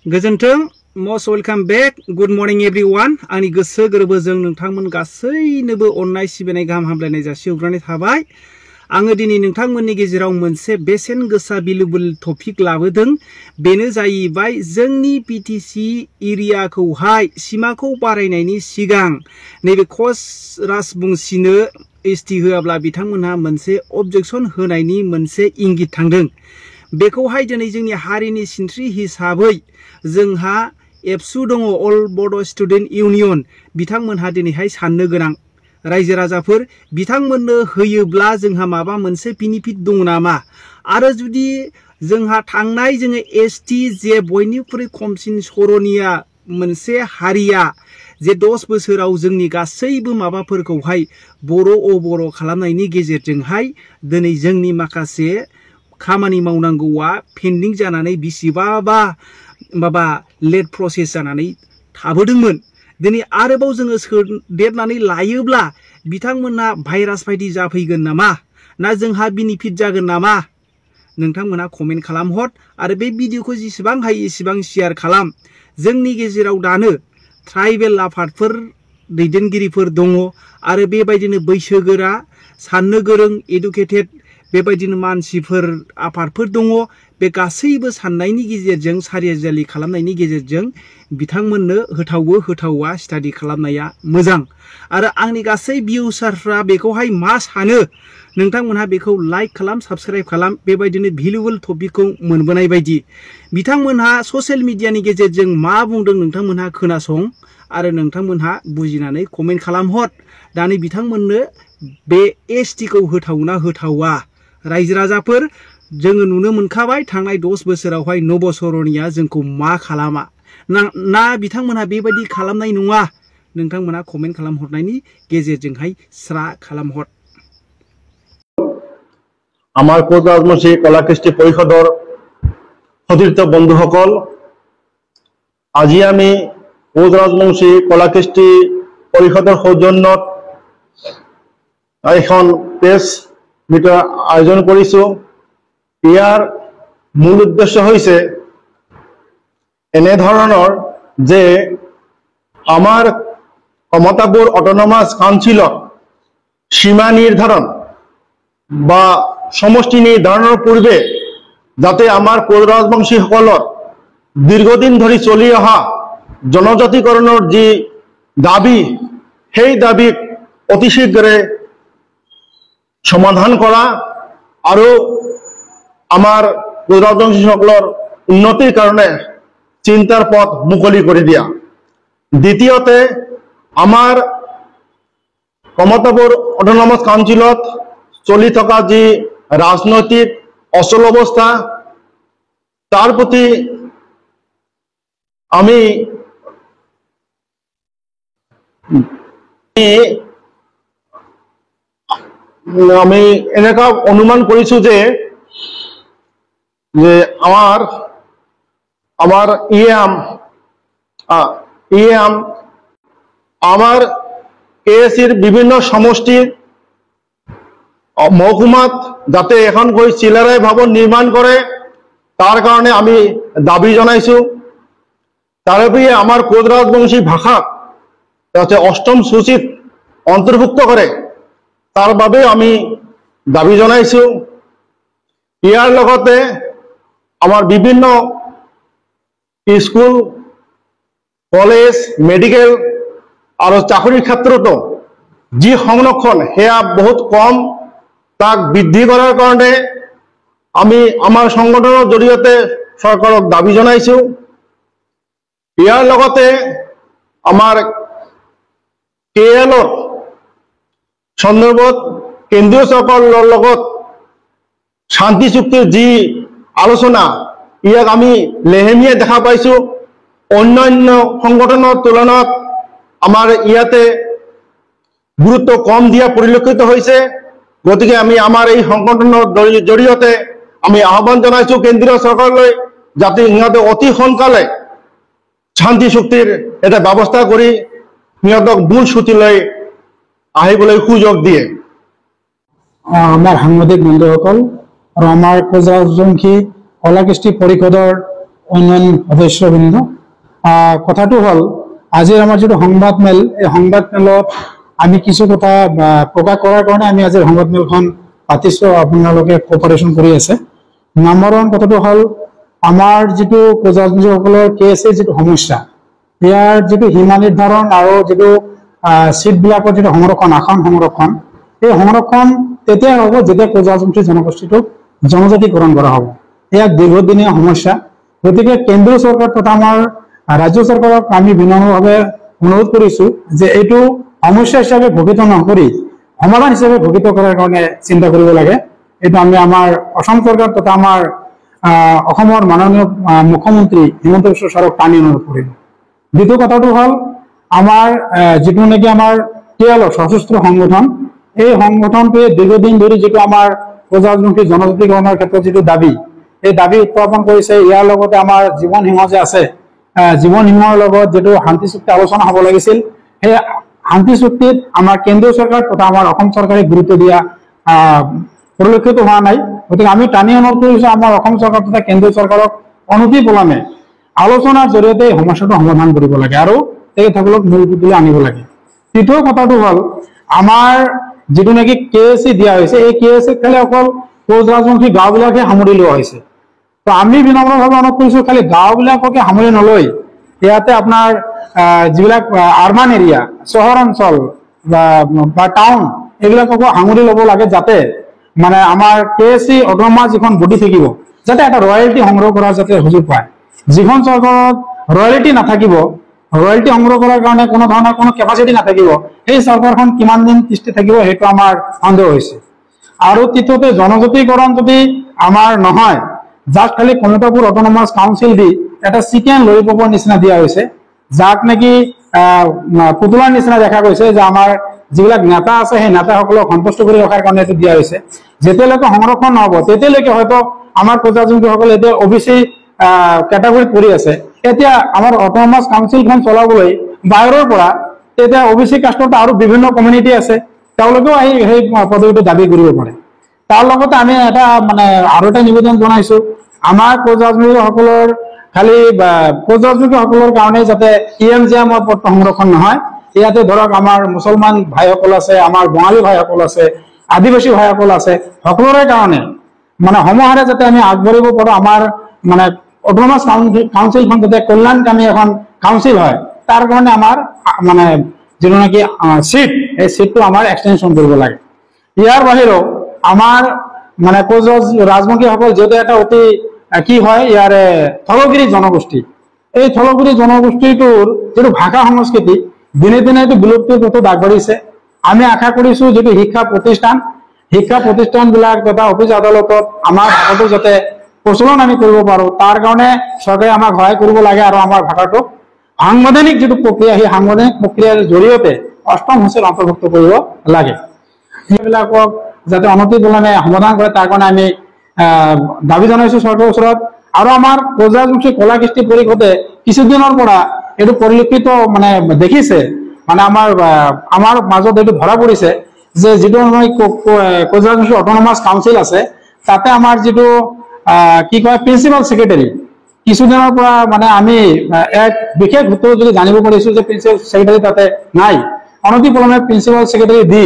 गोजोन्थों most welcome back good morning everyone आंनि गोसो गोरबोजों नोंथांमोन गासैनोबो अननाय सिबिनाय गाहाम हामलायनाय जासिहरग्रोनाय थाबाय आङो दिनै नोंथांमोननि गेजेराव मोनसे बेसेन गोसा बिलुबुल टपिक लाबोदों बेनो जाहैबाय जोंनि पिटिसि एरियाखौहाय सीमाखौ बारायनायनि सिगां नैबे कच राजबंशीनो एसटि होआब्ला बिथांमोनहा मोनसे अबजेक्शन होनायनि मोनसे इंगित थांदों बेखौहाय दिनै जोंनि हारिनि सिनस्रि हिसाबै जोंहा एबसु दङ अल बड' स्टुडेन्ट इउनियन बिथांमोनहा दिनैहाय साननो गोनां रायजो राजाफोर बिथांमोननो होयोब्ला जोंहा माबा मोनसे बेनिफिट दङ नामा आरो जुदि जोंहा थांनाय जोङो एसटि जे बयनिख्रुइ खमसिन सरनिया मोनसे हारिया जे 10 बोसोराव जोंनि गासैबो माबाफोरखौहाय बर' खालामनायनि गेजेरजोंहाय दिनै जोंनि माखासे खामानि मावनांगौआ पेन्डिं जानानै बिसिबाबा माबा लेट प्रसेस जानानै थाबोदोंमोन दिनै आरोबाव जोङो सोदेरनानै लायोब्ला बिथांमोना भाइरास बायदि जाफैगोन नामा ना जोंहा बेनिफिट जागोन नामा नोंथांमोना कमेन्ट खालामहर आरो बे भिडिअखौ जेसेबां हायो एसेबां शेयार खालाम जोंनि गेजेराव दानो ट्राइबेल आफादफोर दैदेनगिरिफोर दङ आरो बेबायदिनो बैसोगोरा साननो गोरों एडुकेटेड बेबायदिनो मानसिफोर आफादफोर दङ बे गासैबो साननायनि गेजेरजों सारियाजालि खालामनायनि गेजेरजों बिथांमोननो होथावा स्टाडि खालामनाया मोजां आरो आंनि गासै भिउसारफ्रा बेखौहाय मा सानो नोंथांमोनहा बेखौ लाइक खालाम साबस्क्राइब खालाम बेबायदिनो भेलुएबल टपिकखौ मोनबोनाय बायदि बिथांमोनहा ससियेल मिडियानि गेजेरजों मा बुंदों नोंथांमोनहा खोनासं आरो नोंथांमोनहा बुजिनानै कमेन्ट खालामहर दानि बिथांमोननो बे एसटिखौ होथावना होथावा रायजो राजाफोर जोङो नुनो मोनखाबाय थांनाय 10 बोसोरावहाय नबसरनिया जोंखौ मा खालामा ना बिथांमोनहा बेबायदि खालामनाय नङा नोंथांमोनहा कमेन्ट खालामहरनायनि गेजेरजोंहाय स्रा खालामहर আমার কোচ রাজবংশী কলাকৃষ্টি পৰিষদৰ সতীৰ্থ বন্ধুসকল আজি আমি কোচ ৰাজবংশী কলাকৃষ্টি পৰিষদৰ সৌজন্যত এখন প্ৰেছ মিটৰ আয়োজন কৰিছো ইয়াৰ মূল উদ্দেশ্য হৈছে এনে ধৰণৰ যে আমাৰ কমতাপুৰ অটোনমাস কাউন্সিলৰ সীমা নিৰ্ধাৰণ বা সমষ্টি নিৰ্ধাৰণৰ পূৰ্বে যাতে আমাৰ কোচ ৰাজবংশীসকলৰ দীৰ্ঘদিন ধৰি চলি অহা জনজাতিকৰণৰ যি দাবী সেই দাবীক অতি শীঘ্ৰে সমাধান কৰা আৰু আমাৰ কোচ ৰাজবংশীসকলৰ উন্নতিৰ কাৰণে চিন্তাৰ পথ মুকলি কৰি দিয়া দ্বিতীয়তে আমাৰ কমতাপুৰ অটোনমাস কাউন্সিলত চলি থকা যি ৰাজনৈতিক অচল অৱস্থা তাৰ প্ৰতি আমি এনেকা অনুমান কৰিছো যে আমাৰ ইএম আমাৰ এএসিৰ বিভিন্ন সমষ্টিৰ মহকুমাত যাতে এখনকৈ চিলাৰায় ভৱন নিৰ্মাণ কৰে তাৰ কাৰণে আমি দাবী জনাইছো তাৰোপৰি আমাৰ কোচ ৰাজবংশী ভাষাক যাতে অষ্টম সূচীত অন্তৰ্ভুক্ত কৰে তাৰ বাবে আমি দাবী জনাইছো ইয়াৰ লগতে আমাৰ বিভিন্ন স্কুল কলেজ মেডিকেল আৰু চাকৰিৰ ক্ষেত্ৰতো যি সংৰক্ষণ সেয়া বহুত কম তাক বৃদ্ধি কৰাৰ কাৰণে আমি আমাৰ সংগঠনৰ জৰিয়তে চৰকাৰক দাবী জনাইছো ইয়াৰ লগতে আমাৰ কেএলৰ সন্দৰ্ভত কেন্দ্ৰীয় চৰকাৰৰ লগত শান্তি চুক্তিৰ যি আলোচনা ইয়াক আমি লেহেমীয়া দেখা পাইছো অন্যান্য সংগঠনৰ তুলনাত আমাৰ ইয়াতে গুৰুত্ব কম দিয়া পৰিলক্ষিত হৈছে গতিকে আমি আমাৰ এই সংগঠনৰ জৰিয়তে আমি আহ্বান জনাইছো কেন্দ্ৰীয় চৰকাৰলৈ যাতে ইহঁতে অতি সোনকালে শান্তি চুক্তিৰ এটা ব্যৱস্থা কৰি ইহঁতক মূল সূচীলৈ আহিবলৈ সুযোগ দিয়ে আমাৰ সাংবাদিক বন্ধুসকল আৰু আমাৰ কোচ ৰাজবংশী কলাকৃষ্টি পৰিষদৰ অন্যান্য সদস্যবৃন্দ, কথাটো হ'ল আজিৰ আমাৰ যিটো সংবাদ মেল, এই সংবাদ মেলত আমি কিছু কথা প্ৰকাশ কৰাৰ কাৰণে আমি আজিৰ সংবাদ মেলখন পাতিছোঁ। আপোনালোকে কোঅপাৰেশ্যন কৰি আছে। নম্বৰ ওৱান কথাটো হ'ল আমাৰ যিটো প্ৰজাতিসকলৰ কেএছএ যিটো সমস্যা, ইয়াৰ যিটো সীমা নিৰ্ধাৰণ আৰু যিটো চিটবিলাকৰ যিটো সংৰক্ষণ, আসন সংৰক্ষণ, এই সংৰক্ষণ তেতিয়াই হ'ব যেতিয়া প্ৰজাতন্ত্ৰী জনগোষ্ঠীটোক জনজাতিকৰণ কৰা হ'ব। এয়া দীৰ্ঘদিনীয়া সমস্যা। গতিকে কেন্দ্ৰীয় চৰকাৰ তথা আমাৰ ৰাজ্য চৰকাৰক আমি বিনম্ৰভাৱে অনুৰোধ কৰিছোঁ যে এইটো সমস্যা হিচাপে ঘোষিত নকৰি সমাধান হিচাপে ঘোষিত কৰাৰ কাৰণে চিন্তা কৰিব লাগে। এইটো আমি আমাৰ অসম চৰকাৰ তথা আমাৰ অসমৰ মাননীয় মুখ্যমন্ত্ৰী হিমন্ত বিশ্ব শৰ্মাক টানি অনুৰোধ কৰিম। দ্বিতীয় কথাটো হ'ল আমাৰ যিটো নেকি আমাৰ TLO সশস্ত্ৰ সংগঠন, এই সংগঠনটোৱে দীৰ্ঘদিন ধৰি যিটো আমাৰ প্ৰজাতন্ত্ৰী জনজাতিকৰণৰ ক্ষেত্ৰত যিটো দাবী, এই দাবী উত্থাপন কৰিছে। ইয়াৰ লগতে আমাৰ জীৱন সিংহ যে আছে, জীৱন সিংহৰ লগত যিটো শান্তি চুক্তি আলোচনা হ'ব লাগিছিল, সেই শান্তি চুক্তিত আমাৰ কেন্দ্ৰীয় চৰকাৰ তথা আমাৰ অসম চৰকাৰে গুৰুত্ব দিয়া পৰিলক্ষিত হোৱা নাই। গতিকে আমি টানি অনুৰোধ কৰিছোঁ আমাৰ অসম চৰকাৰ তথা কেন্দ্ৰীয় চৰকাৰক অনতিপলমে আলোচনাৰ জৰিয়তে এই সমস্যাটো সমাধান কৰিব লাগে আৰু তেখেতসকলক মূল সুঁতিলৈ আনিব লাগে। তৃতীয় কথাটো হ'ল আমাৰ যিটো নেকি কেএছচি দিয়া হৈছে, এই কেএছচি খালি অকল কোচ ৰাজবংশী গাঁওবিলাকহে সামৰি লোৱা হৈছে। তো আমি বিনম্ৰভাৱে অনুৰোধ কৰিছোঁ খালি গাঁওবিলাককে সামৰি নলৈ ইয়াতে আপোনাৰ যিবিলাক আৰবান এৰিয়া, চহৰ অঞ্চল বা টাউন, এইবিলাককো সামৰি ল'ব লাগে, যাতে মানে আমাৰ কেএছচি অট'নমাছ যিখন বডি থাকিব, যাতে এটা ৰয়েলটি সংগ্ৰহ কৰাৰ যাতে সুযোগ পায়। যিখন চৰকাৰত ৰয়েলটি নাথাকিব, ৰয়েলটি সংগ্ৰহ কৰাৰ কাৰণে কোনো ধৰণৰ কোনো কেপাচিটি নাথাকিব, সেই চৰকাৰখন কিমান দিন তিষ্ঠি থাকিব সেইটো আমাৰ সন্দেহ হৈছে। আৰু তৃতীয়তে জনজাতিকৰণ যদি আমাৰ নহয়, যাক খালি কমিউনিটাপুৰ অট'নমাছ কাউন্সিল দি এটা চিকেন ললিপপৰ নিচিনা দিয়া হৈছে, যাক নেকি পুতলাৰ নিচিনা দেখা গৈছে, যে আমাৰ যিবিলাক নেতা আছে সেই নেতাসকলক সন্তুষ্ট কৰি ৰখাৰ কাৰণে এইটো দিয়া হৈছে। যেতিয়ালৈকে সংৰক্ষণ নহ'ব তেতিয়ালৈকে হয়তো আমাৰ প্ৰজাতন্ত্ৰীসকলে এতিয়া OBC কেটাগৰীত পৰি আছে। এতিয়া আমাৰ অট'নমাছ কাউন্সিলখন চলাবলৈ বাহিৰৰ পৰা তেতিয়া OBC কাষ্টত আৰু বিভিন্ন কমিউনিটি আছে, তেওঁলোকেও আহি সেই পদবীটো দাবী কৰিব পাৰে। তাৰ লগতে আমি এটা মানে আৰু এটা নিবেদন জনাইছোঁ, আমাৰ প্ৰজাতন্ত্ৰীসকলৰ খালি প্ৰজাতন্ত্ৰীসকলৰ কাৰণে যাতে EMGMৰ পদটো সংৰক্ষণ নহয়। ইয়াতে ধৰক আমাৰ মুছলমান ভাইসকল আছে, আমাৰ বঙালী ভাইসকল আছে, আদিবাসী ভাইসকল আছে, সকলোৰে কাৰণে মানে সমাহাৰে যাতে আমি আগবাঢ়িব পাৰোঁ। আমাৰ মানে অট'নমাছ কাউন্সিলখন যাতে কল্যাণকামী এখন কাউন্সিল হয়, তাৰ কাৰণে আমাৰ মানে যিটো নেকি চিট, এই চিটটো আমাৰ এক্সটেনশ্যন কৰিব লাগে। ইয়াৰ বাহিৰেও আমাৰ মানে কোচ ৰাজবংশীসকল যিহেতু এটা অতি কি হয় ইয়াৰে থলগিৰি জনগোষ্ঠী, এই থলগিৰি জনগোষ্ঠীটোৰ যিটো ভাষা সংস্কৃতি দিনে দিনে এইটো বিলুপ্তিৰ পথত আগবাঢ়িছে। আমি আশা কৰিছোঁ যিটো শিক্ষা প্ৰতিষ্ঠানবিলাক তথা অফিচ আদালতত আমাৰ ভাষাটো যাতে প্ৰচলন আমি কৰিব পাৰোঁ, তাৰ কাৰণে চৰকাৰে আমাক সহায় কৰিব লাগে। আৰু আমাৰ ভাষাটোক সাংবিধানিক যিটো প্ৰক্ৰিয়া, সেই সাংবিধানিক প্ৰক্ৰিয়াৰ জৰিয়তে 8ম সূচীত অন্তৰ্ভুক্ত কৰিব লাগে। সেইবিলাকক যাতে অনতিপলমে সমাধান কৰে, তাৰ কাৰণে আমি দাবী জনাইছোঁ চৰকাৰৰ ওচৰত। আৰু আমাৰ প্ৰজাতন্ত্ৰী কলা কৃষ্টি পৰিষদে কিছুদিনৰ পৰা এইটো পৰিলক্ষিত মানে দেখিছে, মানে আমাৰ মাজত এইটো ধৰা পৰিছে যে যিটো প্ৰজাতন্ত্ৰী অট'নমাছ কাউন্সিল আছে, তাতে আমাৰ যিটো কি কয় প্ৰিন্সিপাল ছেক্ৰেটাৰী, কিছুদিনৰ পৰা মানে আমি এক বিশেষ সূত্ৰ যদি জানিব পাৰিছোঁ যে প্ৰিন্সিপাল ছেক্ৰেটাৰী তাতে নাই। অনতিপলমে প্ৰিন্সিপাল ছেক্ৰেটাৰী দি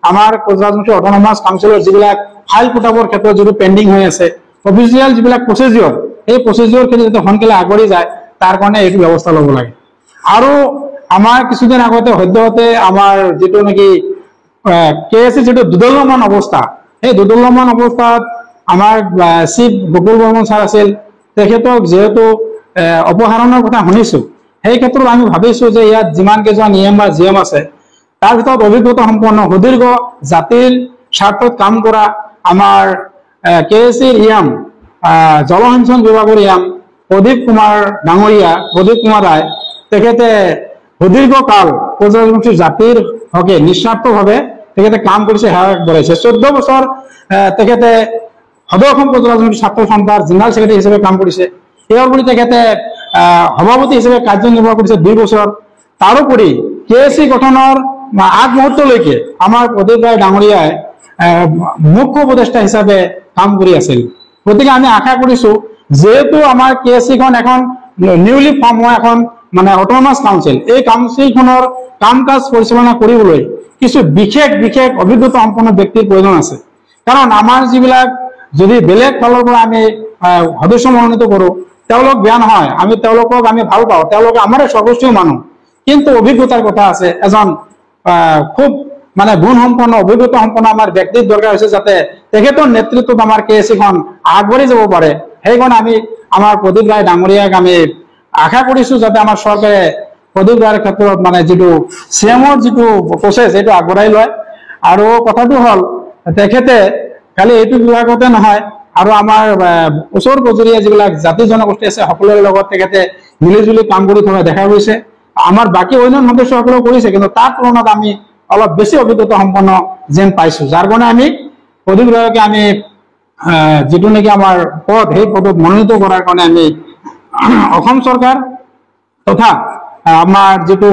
আমাৰ প্ৰজাতন্ত্ৰী অট'নমাছ কাউন্সিলৰ যিবিলাক ফাইল কিতাপৰ ক্ষেত্ৰত যিটো পেণ্ডিং হৈ আছে, অফিচিয়েল যিবিলাক প্ৰচিডিঅ'ৰ, এই প্ৰচিডিঅ'ৰখিনি যাতে সোনকালে আগবাঢ়ি যায়, তাৰ কাৰণে এইটো ব্যৱস্থা ল'ব লাগে। আৰু আমাৰ কিছুদিন আগতে সদ্যহতে আমাৰ যিটো নেকি কেএছচি যিটো দুদলমান অৱস্থা, সেই দুদলমান অৱস্থাত আমাৰ চিফ গকুল বৰ্মন ছাৰ আছিল, তেখেতক যিহেতু অপসাৰণৰ কথা শুনিছোঁ, সেই ক্ষেত্ৰত আমি ভাবিছোঁ যে ইয়াত যিমান কেইজন EM বা GM আছে, তাৰ ভিতৰত অভিজ্ঞতা সম্পন্ন সুদীৰ্ঘ জাতিৰ স্বাৰ্থত কাম কৰা আমাৰ কেএছচিৰ EM, জলসিঞ্চন বিভাগৰ EM প্ৰদীপ কুমাৰ ডাঙৰীয়া, প্ৰদীপ কুমাৰ ৰায়, তেখেতে সুদীৰ্ঘ কাল প্ৰজাতন্ত্ৰী জাতিৰ হকে নিস্বাৰ্থভাৱে তেখেতে কাম কৰিছে, সেৱা আগবঢ়াইছে। 14 বছৰ তেখেতে সদৌ অসম প্ৰজাতন্ত্ৰী ছাত্ৰ সন্থাৰ জেনেৰেল ছেক্ৰেটাৰী হিচাপে কাম কৰিছে। ইয়াৰ উপৰি তেখেতে সভাপতি হিচাপে কাৰ্যনিৰ্বাহ কৰিছে 2 বছৰ। তাৰোপৰি কেএছচি গঠনৰ আগমুহূৰ্তলৈকে আমাৰ প্ৰদীপ ৰায় ডাঙৰীয়াই মুখ্য উপদেষ্টা হিচাপে কাম কৰি আছিল। গতিকে আমি আশা কৰিছোঁ যেহেতু আমাৰ KSC খন এখন নিউলি ফৰ্ম হোৱা এখন মানে অটোনমাস কাউন্সিল, এই কাউন্সিলখনৰ কাম কাজ পৰিচালনা কৰিবলৈ কিছু বিশেষ বিশেষ অভিজ্ঞতা সম্পন্ন ব্যক্তিৰ প্ৰয়োজন আছে। কাৰণ আমাৰ যিবিলাক যদি বেলেগ ফালৰ পৰা আমি সদস্য মনোনীত কৰো, তেওঁলোক বেয়া নহয়, আমি তেওঁলোকক আমি ভাল পাওঁ, তেওঁলোক আমাৰে সৰ্বস্বীয় মানুহ, কিন্তু অভিজ্ঞতাৰ কথা আছে। এজন খুব মানে গুণ সম্পন্ন অভিজ্ঞতা সম্পন্ন আমাৰ ব্যক্তিৰ দৰকাৰ হৈছে, যাতে তেখেতৰ নেতৃত্বত আমাৰ KSC খন আগবাঢ়ি যাব পাৰে। সেইকাৰণে আমি আমাৰ প্ৰদীপ ৰায় ডাঙৰীয়াক আমি আশা কৰিছো যাতে আমাৰ চৰকাৰে প্ৰদীপ ৰায়ৰ ক্ষেত্ৰত মানে যিটো CMৰ যিটো প্ৰচেছ সেইটো আগবঢ়াই লয়। আৰু কথাটো হ'ল তেখেতে খালি এইটো বিভাগতে নহয়, আৰু আমাৰ ওচৰ পজৰীয়া যিবিলাক জাতি জনগোষ্ঠী আছে সকলোৰে লগত তেখেতে মিলিজুলি কাম কৰি থকা দেখা গৈছে। আমাৰ বাকী অন্য সদস্যসকলেও কৰিছে, কিন্তু তাৰ তুলনাত আমি অলপ বেছি অভিজ্ঞতা সম্পন্ন যেন পাইছো, যাৰ কাৰণে আমি প্ৰদীপ ৰায়কে আমি যিটো নেকি আমাৰ পদ, সেই পদত মনোনীত কৰাৰ কাৰণে আমি অসম চৰকাৰ তথা আমাৰ যিটো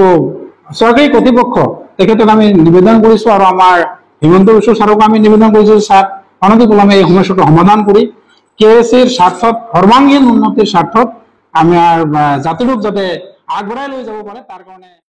চৰকাৰী কৰ্তৃপক্ষ তেখেতক আমি নিবেদন কৰিছো, আৰু আমাৰ হিমন্ত বিশ্ব ছাৰকো আমি নিবেদন কৰিছো, ছাৰ অনতিপলমে এই সমস্যাটো সমাধান কৰি KSCৰ স্বাৰ্থত, সৰ্বাংগীন উন্নতিৰ স্বাৰ্থত আমাৰ জাতিটোক যাতে আগবঢ়াই লৈ যাব পাৰে তাৰ কাৰণে